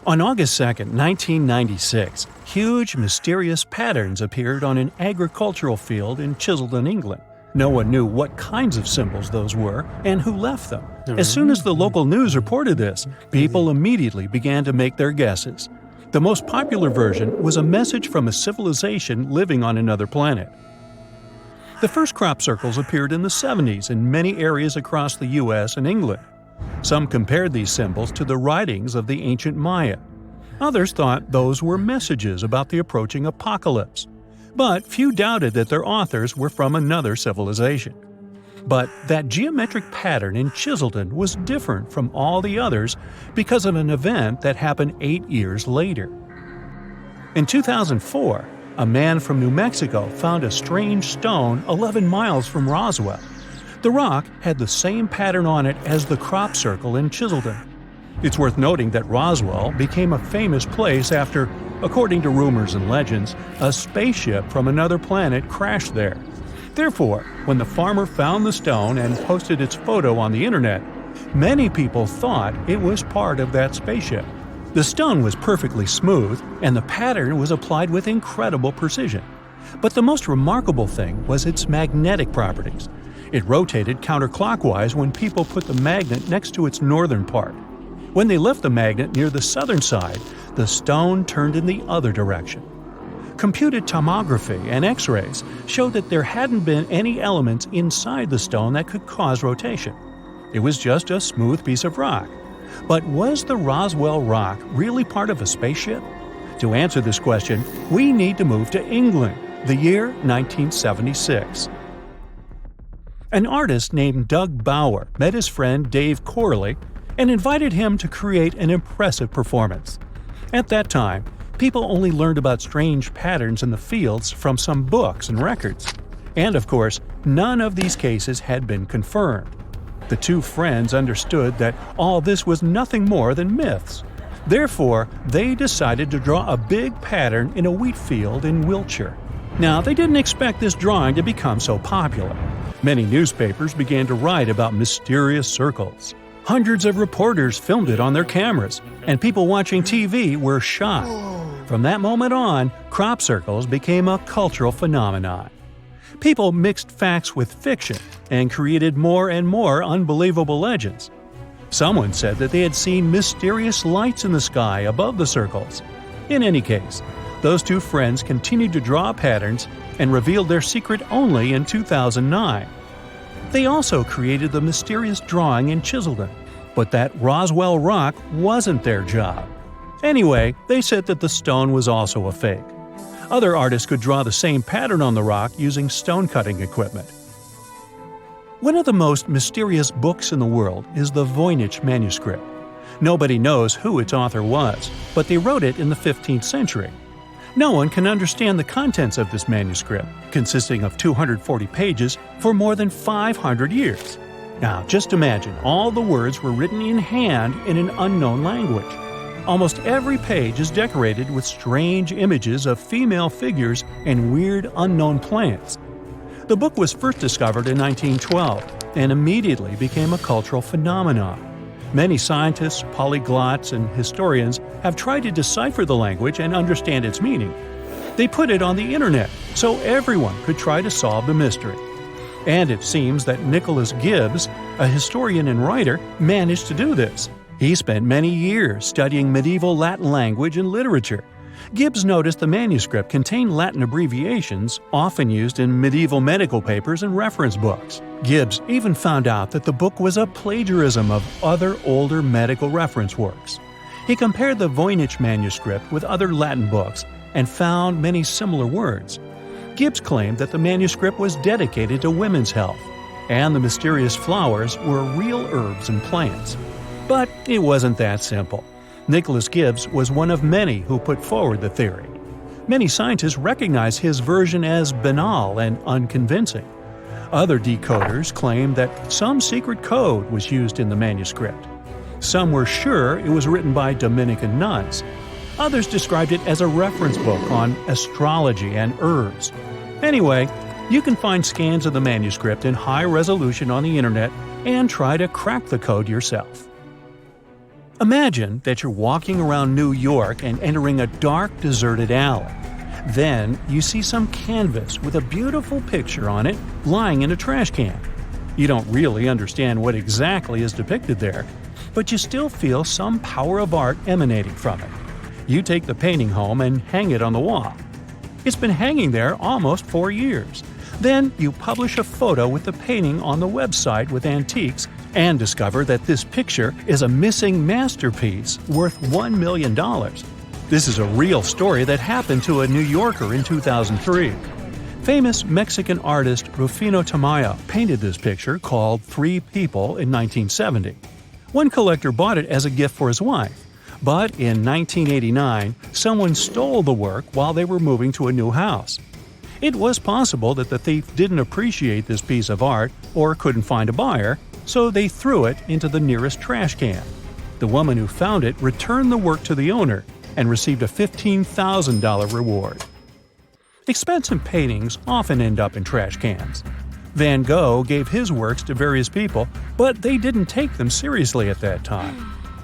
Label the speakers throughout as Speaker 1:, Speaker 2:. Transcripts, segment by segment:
Speaker 1: On August 2, 1996, huge, mysterious patterns appeared on an agricultural field in Chiseldon, England. No one knew what kinds of symbols those were and who left them. As soon as the local news reported this, people immediately began to make their guesses. The most popular version was a message from a civilization living on another planet. The first crop circles appeared in the 70s in many areas across the US and England. Some compared these symbols to the writings of the ancient Maya. Others thought those were messages about the approaching apocalypse. But few doubted that their authors were from another civilization. But that geometric pattern in Chiseldon was different from all the others because of an event that happened 8 years later. In 2004, a man from New Mexico found a strange stone 11 miles from Roswell. The rock had the same pattern on it as the crop circle in Chiseldon. It's worth noting that Roswell became a famous place after, according to rumors and legends, a spaceship from another planet crashed there. Therefore, when the farmer found the stone and posted its photo on the internet, many people thought it was part of that spaceship. The stone was perfectly smooth, and the pattern was applied with incredible precision. But the most remarkable thing was its magnetic properties. It rotated counterclockwise when people put the magnet next to its northern part. When they left the magnet near the southern side, the stone turned in the other direction. Computed tomography and X-rays showed that there hadn't been any elements inside the stone that could cause rotation. It was just a smooth piece of rock. But was the Roswell Rock really part of a spaceship? To answer this question, we need to move to England, the year 1976. An artist named Doug Bauer met his friend Dave Corley and invited him to create an impressive performance. At that time, people only learned about strange patterns in the fields from some books and records. And of course, none of these cases had been confirmed. The two friends understood that all this was nothing more than myths. Therefore, they decided to draw a big pattern in a wheat field in Wiltshire. Now, they didn't expect this drawing to become so popular. Many newspapers began to write about mysterious circles. Hundreds of reporters filmed it on their cameras, and people watching TV were shocked. From that moment on, crop circles became a cultural phenomenon. People mixed facts with fiction and created more and more unbelievable legends. Someone said that they had seen mysterious lights in the sky above the circles. In any case, those two friends continued to draw patterns and revealed their secret only in 2009. They also created the mysterious drawing in Chiseldon, but that Roswell Rock wasn't their job. Anyway, they said that the stone was also a fake. Other artists could draw the same pattern on the rock using stone-cutting equipment. One of the most mysterious books in the world is the Voynich manuscript. Nobody knows who its author was, but they wrote it in the 15th century. No one can understand the contents of this manuscript, consisting of 240 pages, for more than 500 years. Now, just imagine all the words were written in hand in an unknown language. Almost every page is decorated with strange images of female figures and weird unknown plants. The book was first discovered in 1912 and immediately became a cultural phenomenon. Many scientists, polyglots, and historians have tried to decipher the language and understand its meaning. They put it on the internet so everyone could try to solve the mystery. And it seems that Nicholas Gibbs, a historian and writer, managed to do this. He spent many years studying medieval Latin language and literature. Gibbs noticed the manuscript contained Latin abbreviations often used in medieval medical papers and reference books. Gibbs even found out that the book was a plagiarism of other older medical reference works. He compared the Voynich manuscript with other Latin books and found many similar words. Gibbs claimed that the manuscript was dedicated to women's health, and the mysterious flowers were real herbs and plants. But it wasn't that simple. Nicholas Gibbs was one of many who put forward the theory. Many scientists recognize his version as banal and unconvincing. Other decoders claim that some secret code was used in the manuscript. Some were sure it was written by Dominican nuns. Others described it as a reference book on astrology and herbs. Anyway, you can find scans of the manuscript in high resolution on the internet and try to crack the code yourself. Imagine that you're walking around New York and entering a dark, deserted alley. Then you see some canvas with a beautiful picture on it lying in a trash can. You don't really understand what exactly is depicted there, but you still feel some power of art emanating from it. You take the painting home and hang it on the wall. It's been hanging there almost 4 years. Then you publish a photo with the painting on the website with antiques and discover that this picture is a missing masterpiece worth $1 million. This is a real story that happened to a New Yorker in 2003. Famous Mexican artist Rufino Tamayo painted this picture called Three People in 1970. One collector bought it as a gift for his wife, but in 1989, someone stole the work while they were moving to a new house. It was possible that the thief didn't appreciate this piece of art or couldn't find a buyer, so they threw it into the nearest trash can. The woman who found it returned the work to the owner and received a $15,000 reward. Expensive paintings often end up in trash cans. Van Gogh gave his works to various people, but they didn't take them seriously at that time.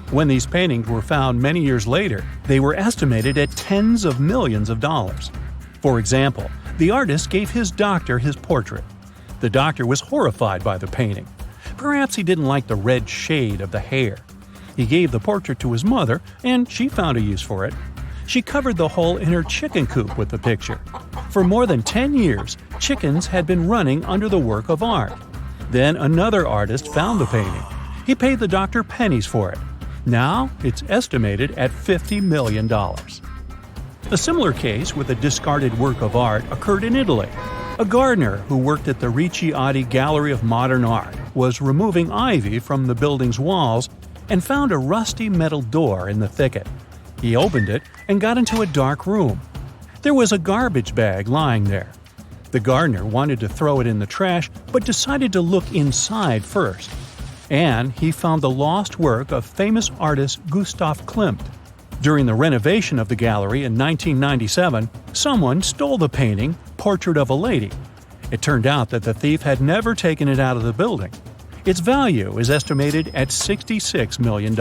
Speaker 1: When these paintings were found many years later, they were estimated at tens of millions of dollars. For example, the artist gave his doctor his portrait. The doctor was horrified by the painting. Perhaps he didn't like the red shade of the hair. He gave the portrait to his mother, and she found a use for it. She covered the hole in her chicken coop with the picture. For more than 10 years, chickens had been running under the work of art. Then another artist found the painting. He paid the doctor pennies for it. Now it's estimated at $50 million. A similar case with a discarded work of art occurred in Italy. A gardener who worked at the Ricciardi Gallery of Modern Art was removing ivy from the building's walls and found a rusty metal door in the thicket. He opened it and got into a dark room. There was a garbage bag lying there. The gardener wanted to throw it in the trash, but decided to look inside first. And he found the lost work of famous artist Gustav Klimt. During the renovation of the gallery in 1997, someone stole the painting, Portrait of a Lady. It turned out that the thief had never taken it out of the building. Its value is estimated at $66 million.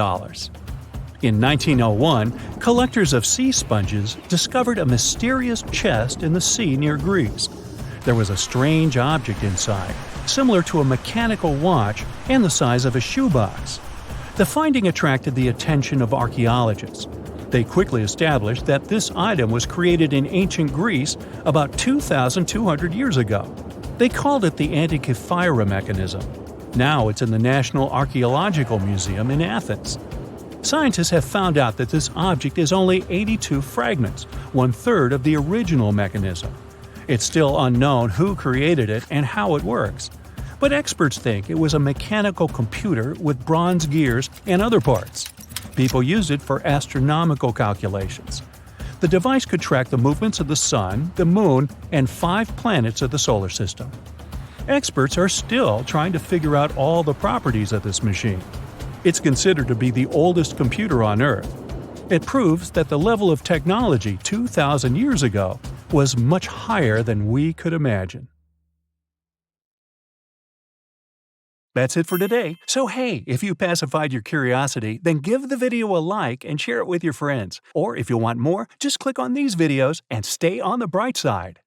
Speaker 1: In 1901, collectors of sea sponges discovered a mysterious chest in the sea near Greece. There was a strange object inside, similar to a mechanical watch and the size of a shoebox. The finding attracted the attention of archaeologists. They quickly established that this item was created in ancient Greece about 2,200 years ago. They called it the Antikythera mechanism. Now it's in the National Archaeological Museum in Athens. Scientists have found out that this object is only 82 fragments, 1/3 of the original mechanism. It's still unknown who created it and how it works, but experts think it was a mechanical computer with bronze gears and other parts. People used it for astronomical calculations. The device could track the movements of the Sun, the Moon, and 5 planets of the solar system. Experts are still trying to figure out all the properties of this machine. It's considered to be the oldest computer on Earth. It proves that the level of technology 2,000 years ago was much higher than we could imagine. That's it for today. So hey, if you pacified your curiosity, then give the video a like and share it with your friends. Or if you want more, just click on these videos and stay on the bright side.